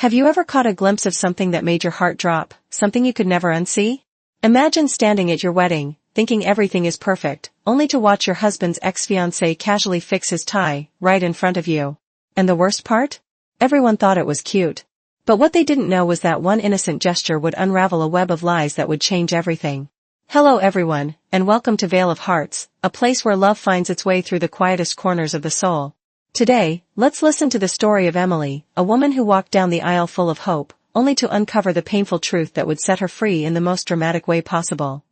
Have you ever caught a glimpse of something that made your heart drop, something you could never unsee? Imagine standing at your wedding, thinking everything is perfect, only to watch your husband's ex-fiancé casually fix his tie, right in front of you. And the worst part? Everyone thought it was cute. But what they didn't know was that one innocent gesture would unravel a web of lies that would change everything. Hello everyone, and welcome to Veil of Hearts, a place where love finds its way through the quietest corners of the soul. Today, let's listen to the story of Emily, a woman who walked down the aisle full of hope, only to uncover the painful truth that would set her free in the most dramatic way possible.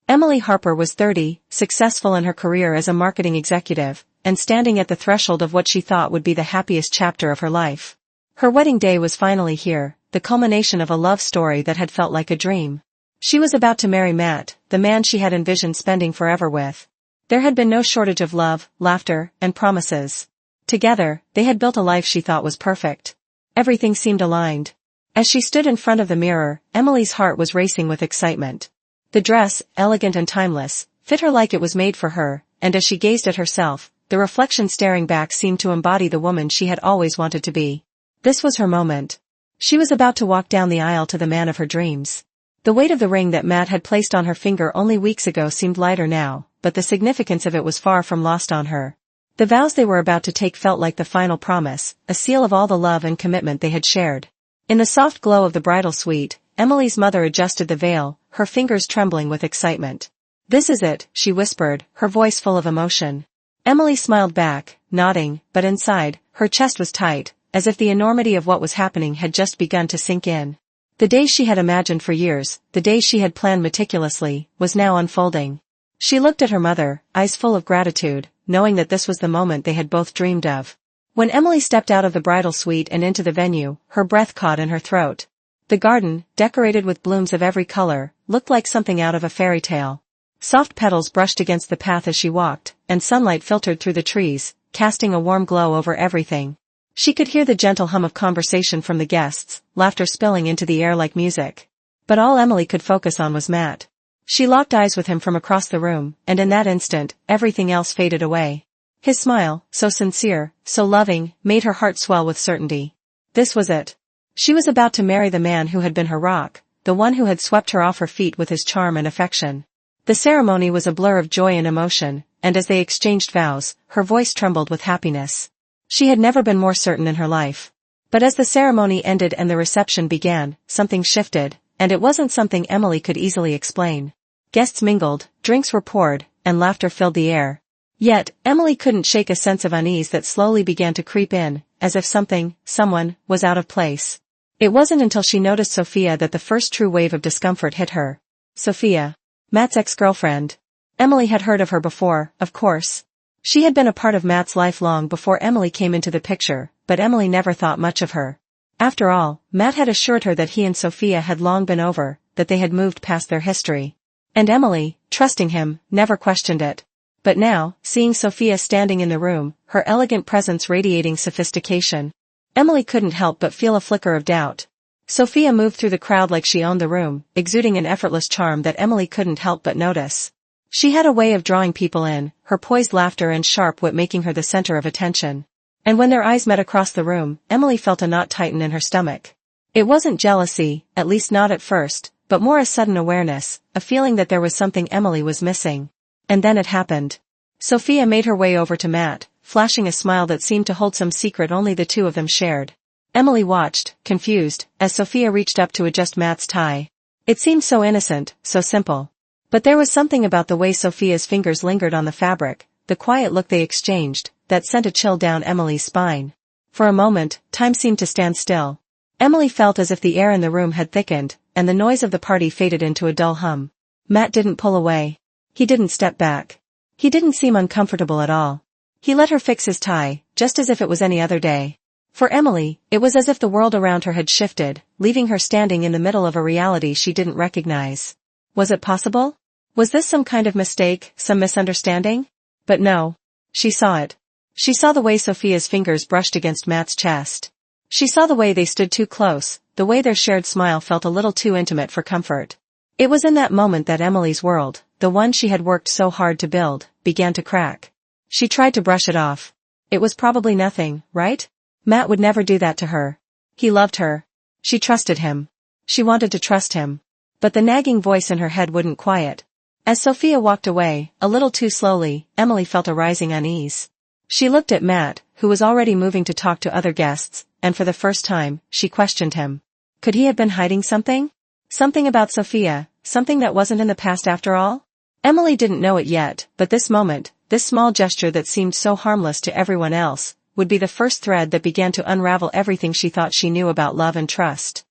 Emily Harper was 30, successful in her career as a marketing executive, and standing at the threshold of what she thought would be the happiest chapter of her life. Her wedding day was finally here, the culmination of a love story that had felt like a dream. She was about to marry Matt, the man she had envisioned spending forever with. There had been no shortage of love, laughter, and promises. Together, they had built a life she thought was perfect. Everything seemed aligned. As she stood in front of the mirror, Emily's heart was racing with excitement. The dress, elegant and timeless, fit her like it was made for her, and as she gazed at herself, the reflection staring back seemed to embody the woman she had always wanted to be. This was her moment. She was about to walk down the aisle to the man of her dreams. The weight of the ring that Matt had placed on her finger only weeks ago seemed lighter now, but the significance of it was far from lost on her. The vows they were about to take felt like the final promise, a seal of all the love and commitment they had shared. In the soft glow of the bridal suite, Emily's mother adjusted the veil, her fingers trembling with excitement. "This is it," she whispered, her voice full of emotion. Emily smiled back, nodding, but inside, her chest was tight, as if the enormity of what was happening had just begun to sink in. The day she had imagined for years, the day she had planned meticulously, was now unfolding. She looked at her mother, eyes full of gratitude, knowing that this was the moment they had both dreamed of. When Emily stepped out of the bridal suite and into the venue, her breath caught in her throat. The garden, decorated with blooms of every color, looked like something out of a fairy tale. Soft petals brushed against the path as she walked, and sunlight filtered through the trees, casting a warm glow over everything. She could hear the gentle hum of conversation from the guests, laughter spilling into the air like music. But all Emily could focus on was Matt. She locked eyes with him from across the room, and in that instant, everything else faded away. His smile, so sincere, so loving, made her heart swell with certainty. This was it. She was about to marry the man who had been her rock, the one who had swept her off her feet with his charm and affection. The ceremony was a blur of joy and emotion, and as they exchanged vows, her voice trembled with happiness. She had never been more certain in her life. But as the ceremony ended and the reception began, something shifted, and it wasn't something Emily could easily explain. Guests mingled, drinks were poured, and laughter filled the air. Yet, Emily couldn't shake a sense of unease that slowly began to creep in, as if someone, was out of place. It wasn't until she noticed Sophia that the first true wave of discomfort hit her. Sophia. Matt's ex-girlfriend. Emily had heard of her before, of course. She had been a part of Matt's life long before Emily came into the picture, but Emily never thought much of her. After all, Matt had assured her that he and Sophia had long been over, that they had moved past their history. And Emily, trusting him, never questioned it. But now, seeing Sophia standing in the room, her elegant presence radiating sophistication, Emily couldn't help but feel a flicker of doubt. Sophia moved through the crowd like she owned the room, exuding an effortless charm that Emily couldn't help but notice. She had a way of drawing people in, her poised laughter and sharp wit making her the center of attention. And when their eyes met across the room, Emily felt a knot tighten in her stomach. It wasn't jealousy, at least not at first, but more a sudden awareness, a feeling that there was something Emily was missing. And then it happened. Sophia made her way over to Matt, flashing a smile that seemed to hold some secret only the two of them shared. Emily watched, confused, as Sophia reached up to adjust Matt's tie. It seemed so innocent, so simple. But there was something about the way Sophia's fingers lingered on the fabric, the quiet look they exchanged, that sent a chill down Emily's spine. For a moment, time seemed to stand still. Emily felt as if the air in the room had thickened, and the noise of the party faded into a dull hum. Matt didn't pull away. He didn't step back. He didn't seem uncomfortable at all. He let her fix his tie, just as if it was any other day. For Emily, it was as if the world around her had shifted, leaving her standing in the middle of a reality she didn't recognize. Was it possible? Was this some kind of mistake, some misunderstanding? But no. She saw it. She saw the way Sophia's fingers brushed against Matt's chest. She saw the way they stood too close, the way their shared smile felt a little too intimate for comfort. It was in that moment that Emily's world, the one she had worked so hard to build, began to crack. She tried to brush it off. It was probably nothing, right? Matt would never do that to her. He loved her. She trusted him. She wanted to trust him. But the nagging voice in her head wouldn't quiet. As Sophia walked away, a little too slowly, Emily felt a rising unease. She looked at Matt, who was already moving to talk to other guests, and for the first time, she questioned him. Could he have been hiding something? Something about Sophia, something that wasn't in the past after all? Emily didn't know it yet, but this moment, this small gesture that seemed so harmless to everyone else, would be the first thread that began to unravel everything she thought she knew about love and trust.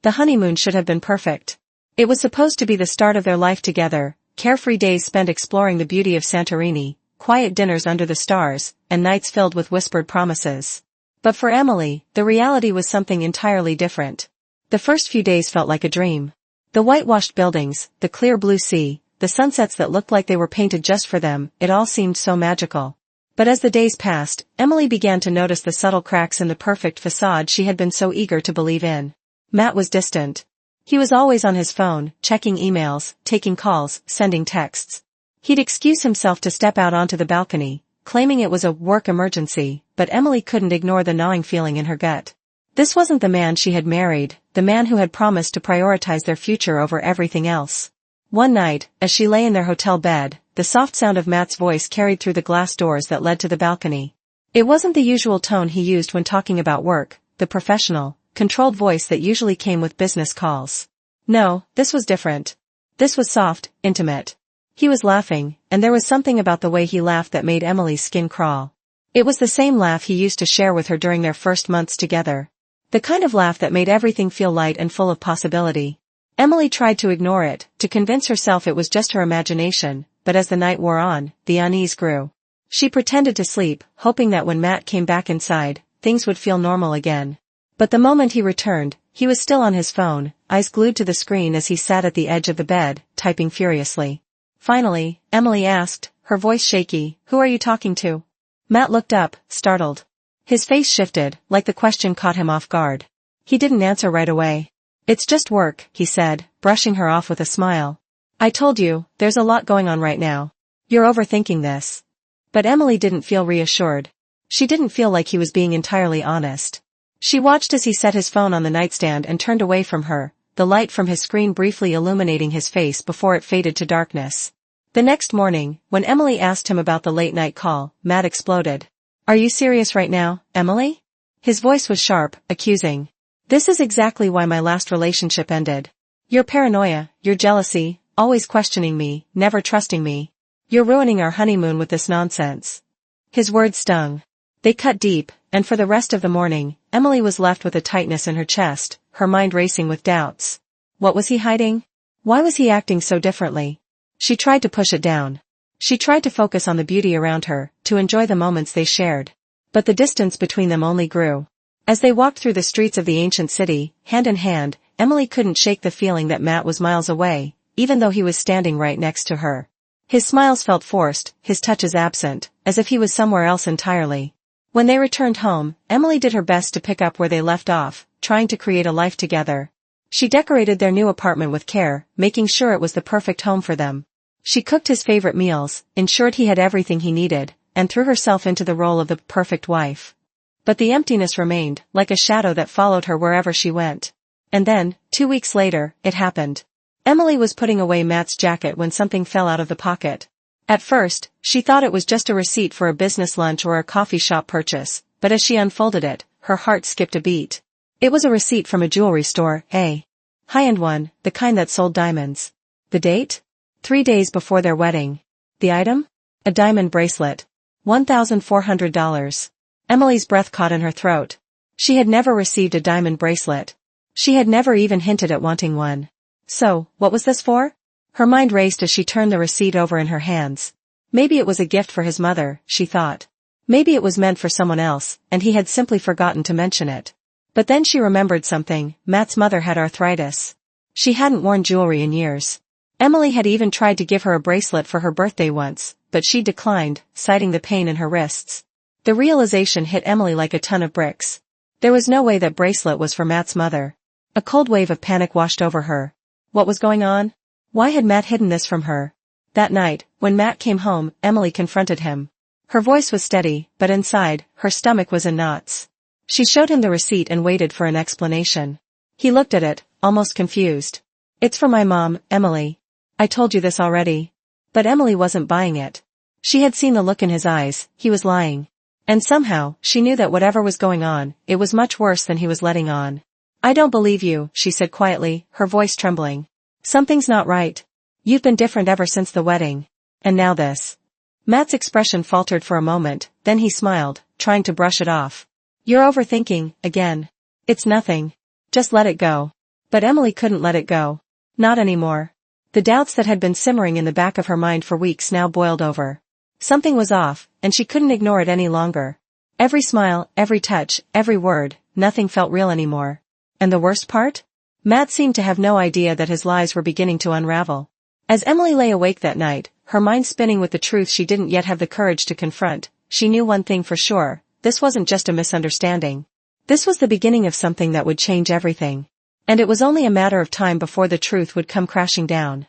The honeymoon should have been perfect. It was supposed to be the start of their life together, carefree days spent exploring the beauty of Santorini, quiet dinners under the stars, and nights filled with whispered promises. But for Emily, the reality was something entirely different. The first few days felt like a dream. The whitewashed buildings, the clear blue sea, the sunsets that looked like they were painted just for them, it all seemed so magical. But as the days passed, Emily began to notice the subtle cracks in the perfect facade she had been so eager to believe in. Matt was distant. He was always on his phone, checking emails, taking calls, sending texts. He'd excuse himself to step out onto the balcony, claiming it was a work emergency, but Emily couldn't ignore the gnawing feeling in her gut. This wasn't the man she had married, the man who had promised to prioritize their future over everything else. One night, as she lay in their hotel bed, the soft sound of Matt's voice carried through the glass doors that led to the balcony. It wasn't the usual tone he used when talking about work, the professional, controlled voice that usually came with business calls. No, this was different. This was soft, intimate. He was laughing, and there was something about the way he laughed that made Emily's skin crawl. It was the same laugh he used to share with her during their first months together. The kind of laugh that made everything feel light and full of possibility. Emily tried to ignore it, to convince herself it was just her imagination, but as the night wore on, the unease grew. She pretended to sleep, hoping that when Matt came back inside, things would feel normal again. But the moment he returned, he was still on his phone, eyes glued to the screen as he sat at the edge of the bed, typing furiously. Finally, Emily asked, her voice shaky, "Who are you talking to?" Matt looked up, startled. His face shifted, like the question caught him off guard. He didn't answer right away. "It's just work," he said, brushing her off with a smile. "I told you, there's a lot going on right now. You're overthinking this." But Emily didn't feel reassured. She didn't feel like he was being entirely honest. She watched as he set his phone on the nightstand and turned away from her, the light from his screen briefly illuminating his face before it faded to darkness. The next morning, when Emily asked him about the late-night call, Matt exploded. "Are you serious right now, Emily?" His voice was sharp, accusing. "This is exactly why my last relationship ended. Your paranoia, your jealousy, always questioning me, never trusting me. You're ruining our honeymoon with this nonsense." His words stung. They cut deep, and for the rest of the morning, Emily was left with a tightness in her chest, her mind racing with doubts. What was he hiding? Why was he acting so differently? She tried to push it down. She tried to focus on the beauty around her, to enjoy the moments they shared. But the distance between them only grew. As they walked through the streets of the ancient city, hand in hand, Emily couldn't shake the feeling that Matt was miles away, even though he was standing right next to her. His smiles felt forced, his touches absent, as if he was somewhere else entirely. When they returned home, Emily did her best to pick up where they left off, trying to create a life together. She decorated their new apartment with care, making sure it was the perfect home for them. She cooked his favorite meals, ensured he had everything he needed, and threw herself into the role of the perfect wife. But the emptiness remained, like a shadow that followed her wherever she went. And then, 2 weeks later, it happened. Emily was putting away Matt's jacket when something fell out of the pocket. At first, she thought it was just a receipt for a business lunch or a coffee shop purchase, but as she unfolded it, her heart skipped a beat. It was a receipt from a jewelry store, a high-end one, the kind that sold diamonds. The date? 3 days before their wedding. The item? A diamond bracelet. $1,400. Emily's breath caught in her throat. She had never received a diamond bracelet. She had never even hinted at wanting one. So, what was this for? Her mind raced as she turned the receipt over in her hands. Maybe it was a gift for his mother, she thought. Maybe it was meant for someone else, and he had simply forgotten to mention it. But then she remembered something. Matt's mother had arthritis. She hadn't worn jewelry in years. Emily had even tried to give her a bracelet for her birthday once, but she declined, citing the pain in her wrists. The realization hit Emily like a ton of bricks. There was no way that bracelet was for Matt's mother. A cold wave of panic washed over her. What was going on? Why had Matt hidden this from her? That night, when Matt came home, Emily confronted him. Her voice was steady, but inside, her stomach was in knots. She showed him the receipt and waited for an explanation. He looked at it, almost confused. It's from my mom, Emily. I told you this already. But Emily wasn't buying it. She had seen the look in his eyes, he was lying. And somehow, she knew that whatever was going on, it was much worse than he was letting on. I don't believe you, she said quietly, her voice trembling. Something's not right. You've been different ever since the wedding. And now this. Matt's expression faltered for a moment, then he smiled, trying to brush it off. You're overthinking, again. It's nothing. Just let it go. But Emily couldn't let it go. Not anymore. The doubts that had been simmering in the back of her mind for weeks now boiled over. Something was off, and she couldn't ignore it any longer. Every smile, every touch, every word, nothing felt real anymore. And the worst part? Matt seemed to have no idea that his lies were beginning to unravel. As Emily lay awake that night, her mind spinning with the truth she didn't yet have the courage to confront, she knew one thing for sure, this wasn't just a misunderstanding. This was the beginning of something that would change everything. And it was only a matter of time before the truth would come crashing down.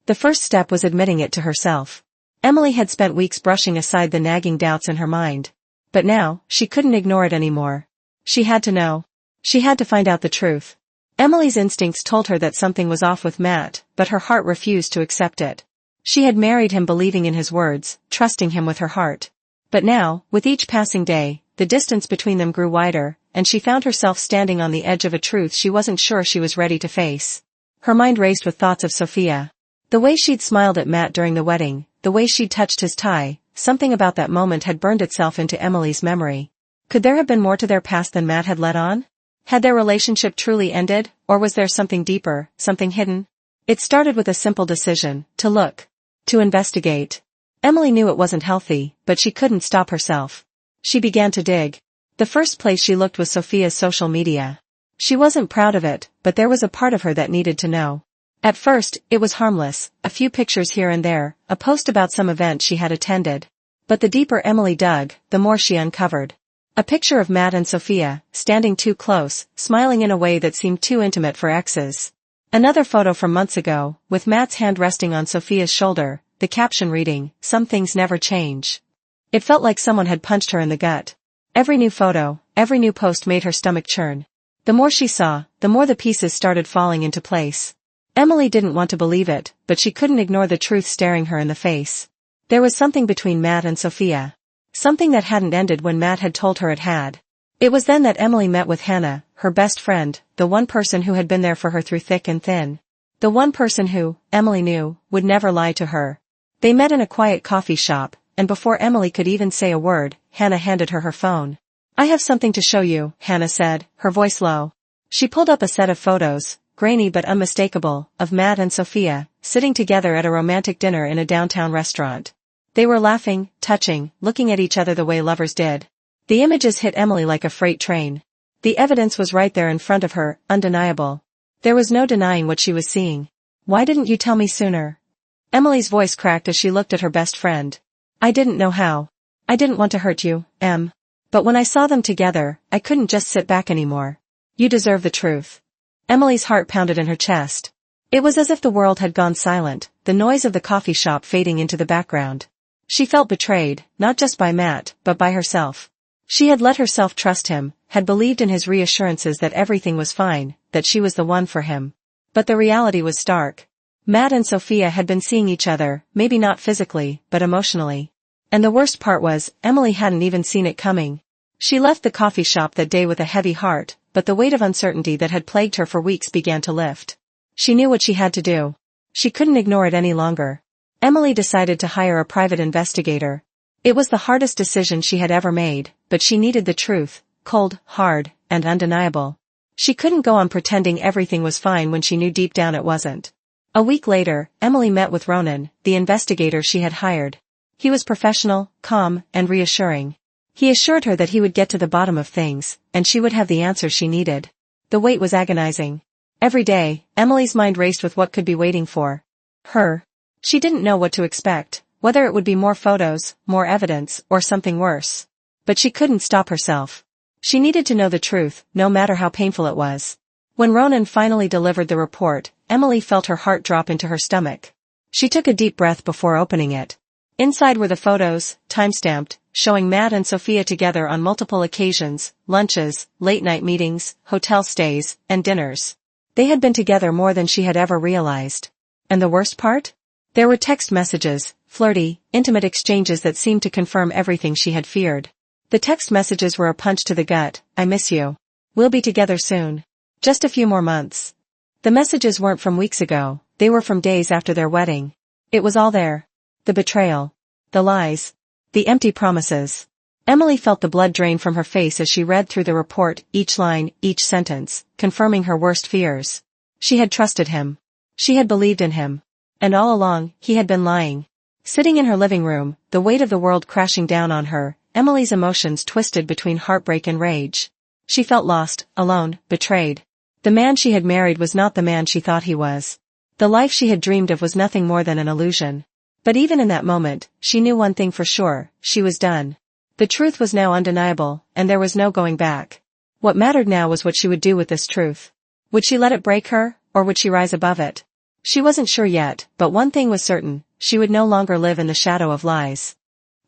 The first step was admitting it to herself. Emily had spent weeks brushing aside the nagging doubts in her mind. But now, she couldn't ignore it anymore. She had to know. She had to find out the truth. Emily's instincts told her that something was off with Matt, but her heart refused to accept it. She had married him believing in his words, trusting him with her heart. But now, with each passing day, the distance between them grew wider, and she found herself standing on the edge of a truth she wasn't sure she was ready to face. Her mind raced with thoughts of Sophia. The way she'd smiled at Matt during the wedding, the way she'd touched his tie, something about that moment had burned itself into Emily's memory. Could there have been more to their past than Matt had let on? Had their relationship truly ended, or was there something deeper, something hidden? It started with a simple decision, to look. To investigate. Emily knew it wasn't healthy, but she couldn't stop herself. She began to dig. The first place she looked was Sophia's social media. She wasn't proud of it, but there was a part of her that needed to know. At first, it was harmless, a few pictures here and there, a post about some event she had attended. But the deeper Emily dug, the more she uncovered. A picture of Matt and Sophia, standing too close, smiling in a way that seemed too intimate for exes. Another photo from months ago, with Matt's hand resting on Sophia's shoulder, the caption reading, "Some things never change." It felt like someone had punched her in the gut. Every new photo, every new post made her stomach churn. The more she saw, the more the pieces started falling into place. Emily didn't want to believe it, but she couldn't ignore the truth staring her in the face. There was something between Matt and Sophia. Something that hadn't ended when Matt had told her it had. It was then that Emily met with Hannah, her best friend, the one person who had been there for her through thick and thin. The one person who, Emily knew, would never lie to her. They met in a quiet coffee shop, and before Emily could even say a word, Hannah handed her her phone. "I have something to show you," Hannah said, her voice low. She pulled up a set of photos, grainy but unmistakable, of Matt and Sophia, sitting together at a romantic dinner in a downtown restaurant. They were laughing, touching, looking at each other the way lovers did. The images hit Emily like a freight train. The evidence was right there in front of her, undeniable. There was no denying what she was seeing. "Why didn't you tell me sooner?" Emily's voice cracked as she looked at her best friend. "I didn't know how. I didn't want to hurt you, Em. But when I saw them together, I couldn't just sit back anymore. You deserve the truth." Emily's heart pounded in her chest. It was as if the world had gone silent, the noise of the coffee shop fading into the background. She felt betrayed, not just by Matt, but by herself. She had let herself trust him, had believed in his reassurances that everything was fine, that she was the one for him. But the reality was stark. Matt and Sophia had been seeing each other, maybe not physically, but emotionally. And the worst part was, Emily hadn't even seen it coming. She left the coffee shop that day with a heavy heart, but the weight of uncertainty that had plagued her for weeks began to lift. She knew what she had to do. She couldn't ignore it any longer. Emily decided to hire a private investigator. It was the hardest decision she had ever made, but she needed the truth, cold, hard, and undeniable. She couldn't go on pretending everything was fine when she knew deep down it wasn't. A week later, Emily met with Ronan, the investigator she had hired. He was professional, calm, and reassuring. He assured her that he would get to the bottom of things, and she would have the answers she needed. The wait was agonizing. Every day, Emily's mind raced with what could be waiting for her. She didn't know what to expect, whether it would be more photos, more evidence, or something worse. But she couldn't stop herself. She needed to know the truth, no matter how painful it was. When Ronan finally delivered the report, Emily felt her heart drop into her stomach. She took a deep breath before opening it. Inside were the photos, time-stamped, showing Matt and Sophia together on multiple occasions, lunches, late-night meetings, hotel stays, and dinners. They had been together more than she had ever realized. And the worst part? There were text messages, flirty, intimate exchanges that seemed to confirm everything she had feared. The text messages were a punch to the gut. I miss you. We'll be together soon. Just a few more months. The messages weren't from weeks ago, they were from days after their wedding. It was all there. The betrayal. The lies. The empty promises. Emily felt the blood drain from her face as she read through the report, each line, each sentence, confirming her worst fears. She had trusted him. She had believed in him. And all along, he had been lying. Sitting in her living room, the weight of the world crashing down on her, Emily's emotions twisted between heartbreak and rage. She felt lost, alone, betrayed. The man she had married was not the man she thought he was. The life she had dreamed of was nothing more than an illusion. But even in that moment, she knew one thing for sure, she was done. The truth was now undeniable, and there was no going back. What mattered now was what she would do with this truth. Would she let it break her, or would she rise above it? She wasn't sure yet, but one thing was certain, she would no longer live in the shadow of lies.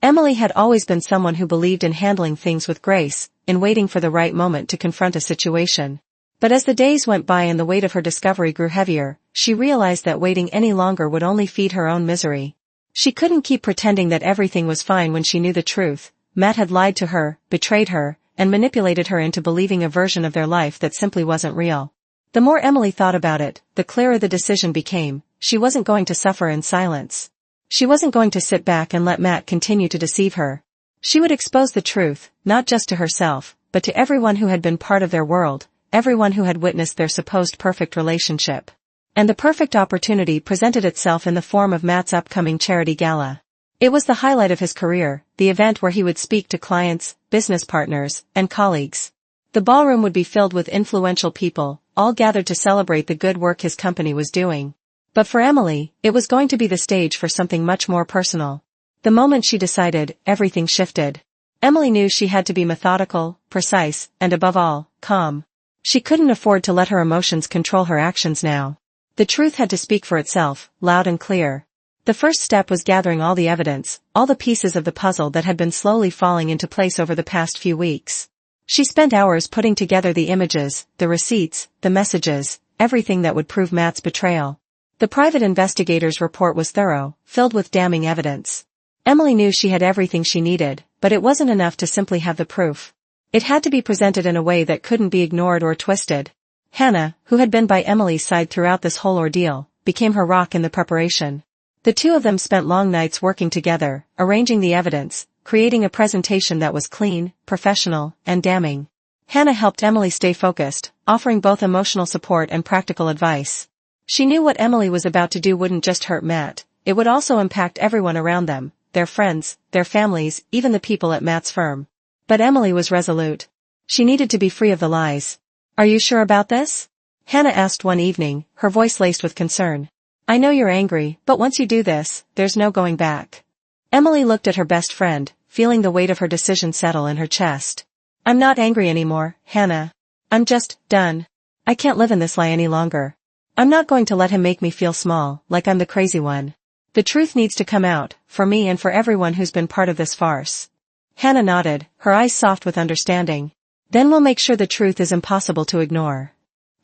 Emily had always been someone who believed in handling things with grace, in waiting for the right moment to confront a situation. But as the days went by and the weight of her discovery grew heavier, she realized that waiting any longer would only feed her own misery. She couldn't keep pretending that everything was fine when she knew the truth. Matt had lied to her, betrayed her, and manipulated her into believing a version of their life that simply wasn't real. The more Emily thought about it, the clearer the decision became. She wasn't going to suffer in silence. She wasn't going to sit back and let Matt continue to deceive her. She would expose the truth, not just to herself, but to everyone who had been part of their world, everyone who had witnessed their supposed perfect relationship. And the perfect opportunity presented itself in the form of Matt's upcoming charity gala. It was the highlight of his career, the event where he would speak to clients, business partners, and colleagues. The ballroom would be filled with influential people, all gathered to celebrate the good work his company was doing. But for Emily, it was going to be the stage for something much more personal. The moment she decided, everything shifted. Emily knew she had to be methodical, precise, and above all, calm. She couldn't afford to let her emotions control her actions now. The truth had to speak for itself, loud and clear. The first step was gathering all the evidence, all the pieces of the puzzle that had been slowly falling into place over the past few weeks. She spent hours putting together the images, the receipts, the messages, everything that would prove Matt's betrayal. The private investigator's report was thorough, filled with damning evidence. Emily knew she had everything she needed, but it wasn't enough to simply have the proof. It had to be presented in a way that couldn't be ignored or twisted. Hannah, who had been by Emily's side throughout this whole ordeal, became her rock in the preparation. The two of them spent long nights working together, arranging the evidence, creating a presentation that was clean, professional, and damning. Hannah helped Emily stay focused, offering both emotional support and practical advice. She knew what Emily was about to do wouldn't just hurt Matt, it would also impact everyone around them, their friends, their families, even the people at Matt's firm. But Emily was resolute. She needed to be free of the lies. "Are you sure about this?" Hannah asked one evening, her voice laced with concern. "I know you're angry, but once you do this, there's no going back." Emily looked at her best friend, feeling the weight of her decision settle in her chest. "I'm not angry anymore, Hannah. I'm just done. I can't live in this lie any longer. I'm not going to let him make me feel small, like I'm the crazy one. The truth needs to come out, for me and for everyone who's been part of this farce." Hannah nodded, her eyes soft with understanding. "Then we'll make sure the truth is impossible to ignore."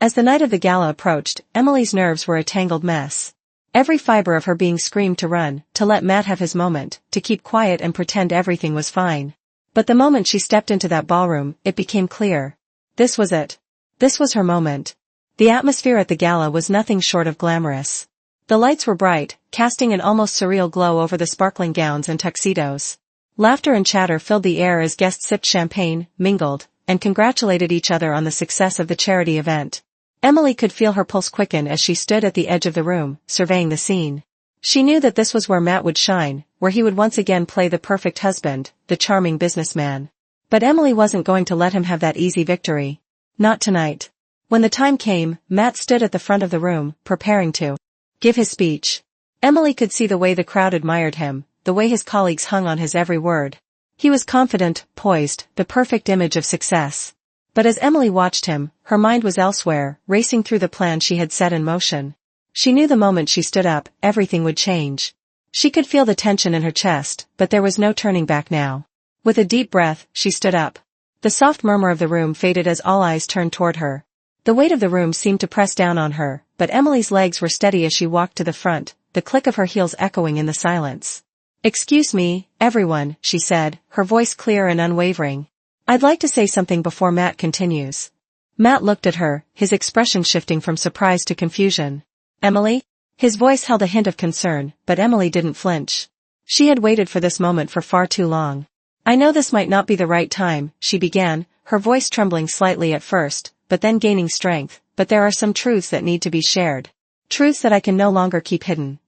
As the night of the gala approached, Emily's nerves were a tangled mess. Every fiber of her being screamed to run, to let Matt have his moment, to keep quiet and pretend everything was fine. But the moment she stepped into that ballroom, it became clear. This was it. This was her moment. The atmosphere at the gala was nothing short of glamorous. The lights were bright, casting an almost surreal glow over the sparkling gowns and tuxedos. Laughter and chatter filled the air as guests sipped champagne, mingled, and congratulated each other on the success of the charity event. Emily could feel her pulse quicken as she stood at the edge of the room, surveying the scene. She knew that this was where Matt would shine, where he would once again play the perfect husband, the charming businessman. But Emily wasn't going to let him have that easy victory. Not tonight. When the time came, Matt stood at the front of the room, preparing to give his speech. Emily could see the way the crowd admired him, the way his colleagues hung on his every word. He was confident, poised, the perfect image of success. But as Emily watched him, her mind was elsewhere, racing through the plan she had set in motion. She knew the moment she stood up, everything would change. She could feel the tension in her chest, but there was no turning back now. With a deep breath, she stood up. The soft murmur of the room faded as all eyes turned toward her. The weight of the room seemed to press down on her, but Emily's legs were steady as she walked to the front, the click of her heels echoing in the silence. "Excuse me, everyone," she said, her voice clear and unwavering. "I'd like to say something before Matt continues." Matt looked at her, his expression shifting from surprise to confusion. "Emily?" His voice held a hint of concern, but Emily didn't flinch. She had waited for this moment for far too long. "I know this might not be the right time," she began, her voice trembling slightly at first, but then gaining strength, "but there are some truths that need to be shared. Truths that I can no longer keep hidden."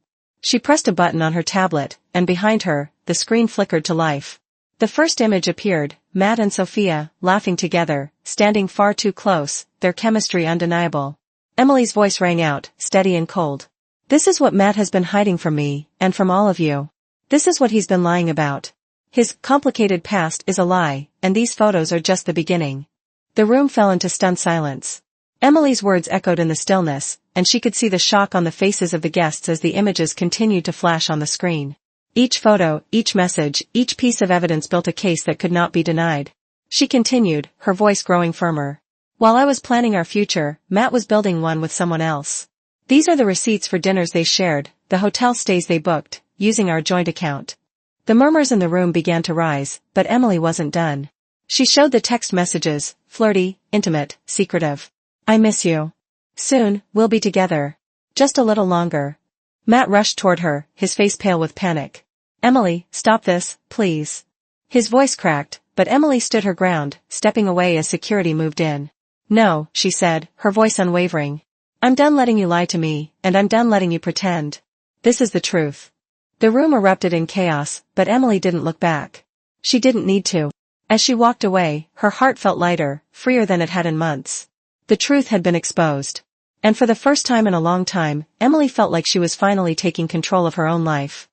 She pressed a button on her tablet, and behind her, the screen flickered to life. The first image appeared, Matt and Sophia, laughing together, standing far too close, their chemistry undeniable. Emily's voice rang out, steady and cold. "This is what Matt has been hiding from me, and from all of you. This is what he's been lying about. His complicated past is a lie, and these photos are just the beginning." The room fell into stunned silence. Emily's words echoed in the stillness, and she could see the shock on the faces of the guests as the images continued to flash on the screen. Each photo, each message, each piece of evidence built a case that could not be denied. She continued, her voice growing firmer. "While I was planning our future, Matt was building one with someone else. These are the receipts for dinners they shared, the hotel stays they booked, using our joint account." The murmurs in the room began to rise, but Emily wasn't done. She showed the text messages, flirty, intimate, secretive. "I miss you. Soon, we'll be together. Just a little longer." Matt rushed toward her, his face pale with panic. "Emily, stop this, please." His voice cracked, but Emily stood her ground, stepping away as security moved in. "No," she said, her voice unwavering. "I'm done letting you lie to me, and I'm done letting you pretend. This is the truth." The room erupted in chaos, but Emily didn't look back. She didn't need to. As she walked away, her heart felt lighter, freer than it had in months. The truth had been exposed. And for the first time in a long time, Emily felt like she was finally taking control of her own life.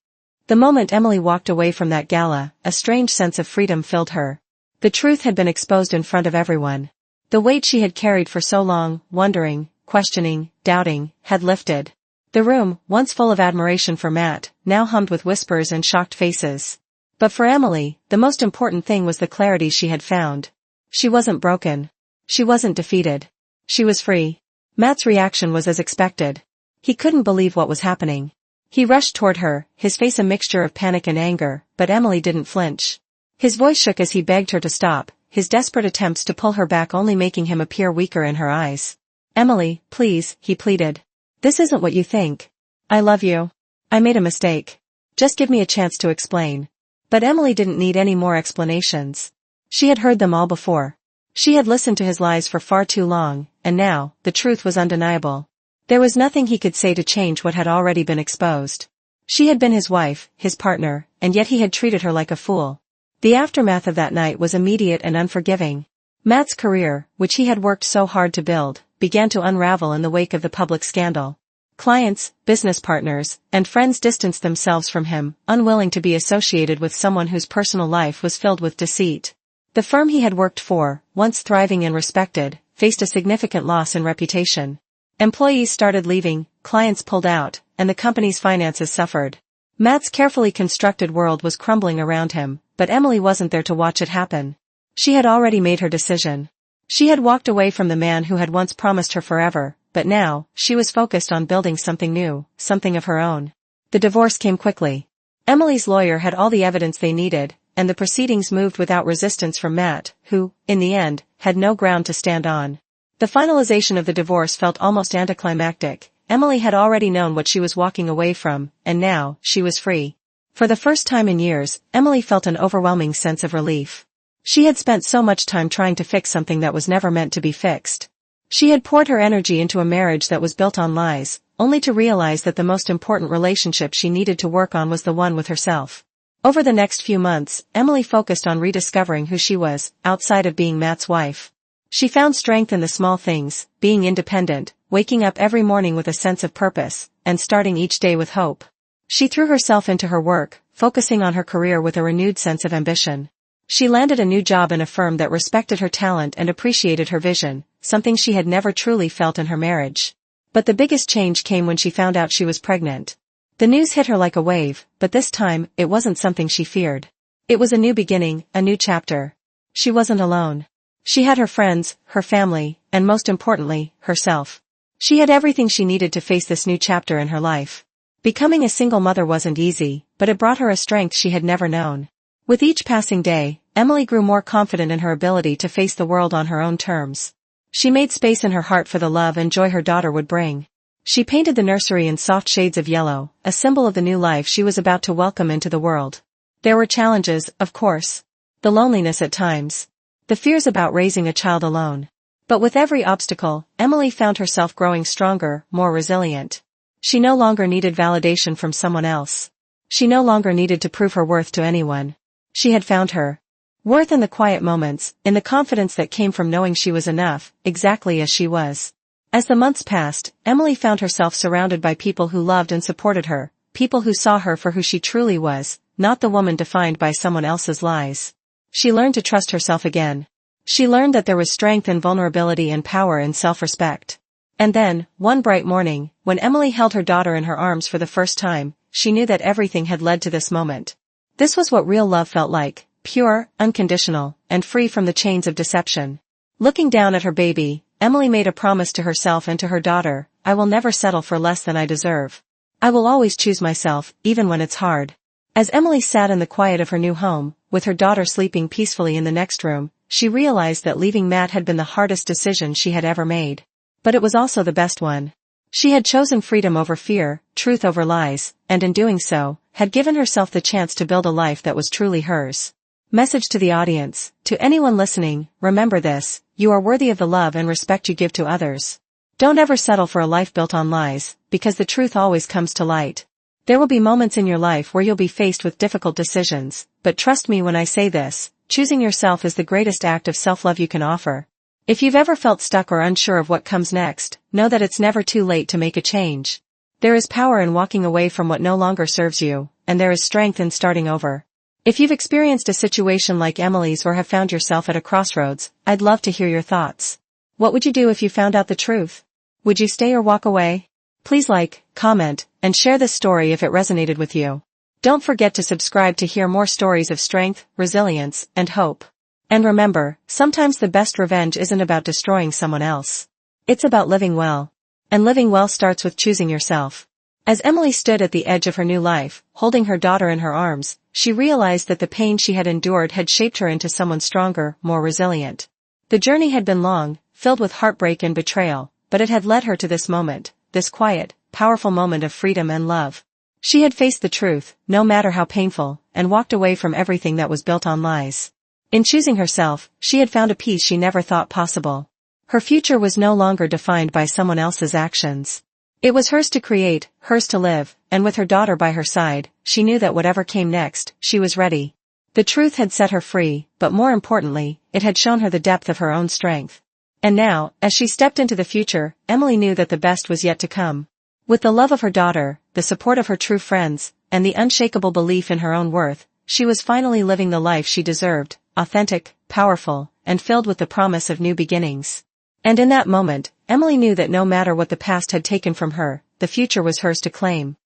The moment Emily walked away from that gala, a strange sense of freedom filled her. The truth had been exposed in front of everyone. The weight she had carried for so long, wondering, questioning, doubting, had lifted. The room, once full of admiration for Matt, now hummed with whispers and shocked faces. But for Emily, the most important thing was the clarity she had found. She wasn't broken. She wasn't defeated. She was free. Matt's reaction was as expected. He couldn't believe what was happening. He rushed toward her, his face a mixture of panic and anger, but Emily didn't flinch. His voice shook as he begged her to stop, his desperate attempts to pull her back only making him appear weaker in her eyes. "Emily, please," he pleaded. "This isn't what you think. I love you. I made a mistake. Just give me a chance to explain." But Emily didn't need any more explanations. She had heard them all before. She had listened to his lies for far too long, and now, the truth was undeniable. There was nothing he could say to change what had already been exposed. She had been his wife, his partner, and yet he had treated her like a fool. The aftermath of that night was immediate and unforgiving. Matt's career, which he had worked so hard to build, began to unravel in the wake of the public scandal. Clients, business partners, and friends distanced themselves from him, unwilling to be associated with someone whose personal life was filled with deceit. The firm he had worked for, once thriving and respected, faced a significant loss in reputation. Employees started leaving, clients pulled out, and the company's finances suffered. Matt's carefully constructed world was crumbling around him, but Emily wasn't there to watch it happen. She had already made her decision. She had walked away from the man who had once promised her forever, but now, she was focused on building something new, something of her own. The divorce came quickly. Emily's lawyer had all the evidence they needed, and the proceedings moved without resistance from Matt, who, in the end, had no ground to stand on. The finalization of the divorce felt almost anticlimactic. Emily had already known what she was walking away from, and now, she was free. For the first time in years, Emily felt an overwhelming sense of relief. She had spent so much time trying to fix something that was never meant to be fixed. She had poured her energy into a marriage that was built on lies, only to realize that the most important relationship she needed to work on was the one with herself. Over the next few months, Emily focused on rediscovering who she was, outside of being Matt's wife. She found strength in the small things, being independent, waking up every morning with a sense of purpose, and starting each day with hope. She threw herself into her work, focusing on her career with a renewed sense of ambition. She landed a new job in a firm that respected her talent and appreciated her vision, something she had never truly felt in her marriage. But the biggest change came when she found out she was pregnant. The news hit her like a wave, but this time, it wasn't something she feared. It was a new beginning, a new chapter. She wasn't alone. She had her friends, her family, and most importantly, herself. She had everything she needed to face this new chapter in her life. Becoming a single mother wasn't easy, but it brought her a strength she had never known. With each passing day, Emily grew more confident in her ability to face the world on her own terms. She made space in her heart for the love and joy her daughter would bring. She painted the nursery in soft shades of yellow, a symbol of the new life she was about to welcome into the world. There were challenges, of course. The loneliness at times. The fears about raising a child alone. But with every obstacle, Emily found herself growing stronger, more resilient. She no longer needed validation from someone else. She no longer needed to prove her worth to anyone. She had found her worth in the quiet moments, in the confidence that came from knowing she was enough, exactly as she was. As the months passed, Emily found herself surrounded by people who loved and supported her, people who saw her for who she truly was, not the woman defined by someone else's lies. She learned to trust herself again. She learned that there was strength in vulnerability and power in self-respect. And then, one bright morning, when Emily held her daughter in her arms for the first time, she knew that everything had led to this moment. This was what real love felt like, pure, unconditional, and free from the chains of deception. Looking down at her baby, Emily made a promise to herself and to her daughter: I will never settle for less than I deserve. I will always choose myself, even when it's hard. As Emily sat in the quiet of her new home, with her daughter sleeping peacefully in the next room, she realized that leaving Matt had been the hardest decision she had ever made. But it was also the best one. She had chosen freedom over fear, truth over lies, and in doing so, had given herself the chance to build a life that was truly hers. Message to the audience: to anyone listening, remember this: you are worthy of the love and respect you give to others. Don't ever settle for a life built on lies, because the truth always comes to light. There will be moments in your life where you'll be faced with difficult decisions, but trust me when I say this: choosing yourself is the greatest act of self-love you can offer. If you've ever felt stuck or unsure of what comes next, know that it's never too late to make a change. There is power in walking away from what no longer serves you, and there is strength in starting over. If you've experienced a situation like Emily's or have found yourself at a crossroads, I'd love to hear your thoughts. What would you do if you found out the truth? Would you stay or walk away? Please like, comment, and share this story if it resonated with you. Don't forget to subscribe to hear more stories of strength, resilience, and hope. And remember, sometimes the best revenge isn't about destroying someone else. It's about living well. And living well starts with choosing yourself. As Emily stood at the edge of her new life, holding her daughter in her arms, she realized that the pain she had endured had shaped her into someone stronger, more resilient. The journey had been long, filled with heartbreak and betrayal, but it had led her to this moment, this quiet, powerful moment of freedom and love. She had faced the truth, no matter how painful, and walked away from everything that was built on lies. In choosing herself, she had found a peace she never thought possible. Her future was no longer defined by someone else's actions. It was hers to create, hers to live, and with her daughter by her side, she knew that whatever came next, she was ready. The truth had set her free, but more importantly, it had shown her the depth of her own strength. And now, as she stepped into the future, Emily knew that the best was yet to come. With the love of her daughter, the support of her true friends, and the unshakable belief in her own worth, she was finally living the life she deserved, authentic, powerful, and filled with the promise of new beginnings. And in that moment, Emily knew that no matter what the past had taken from her, the future was hers to claim.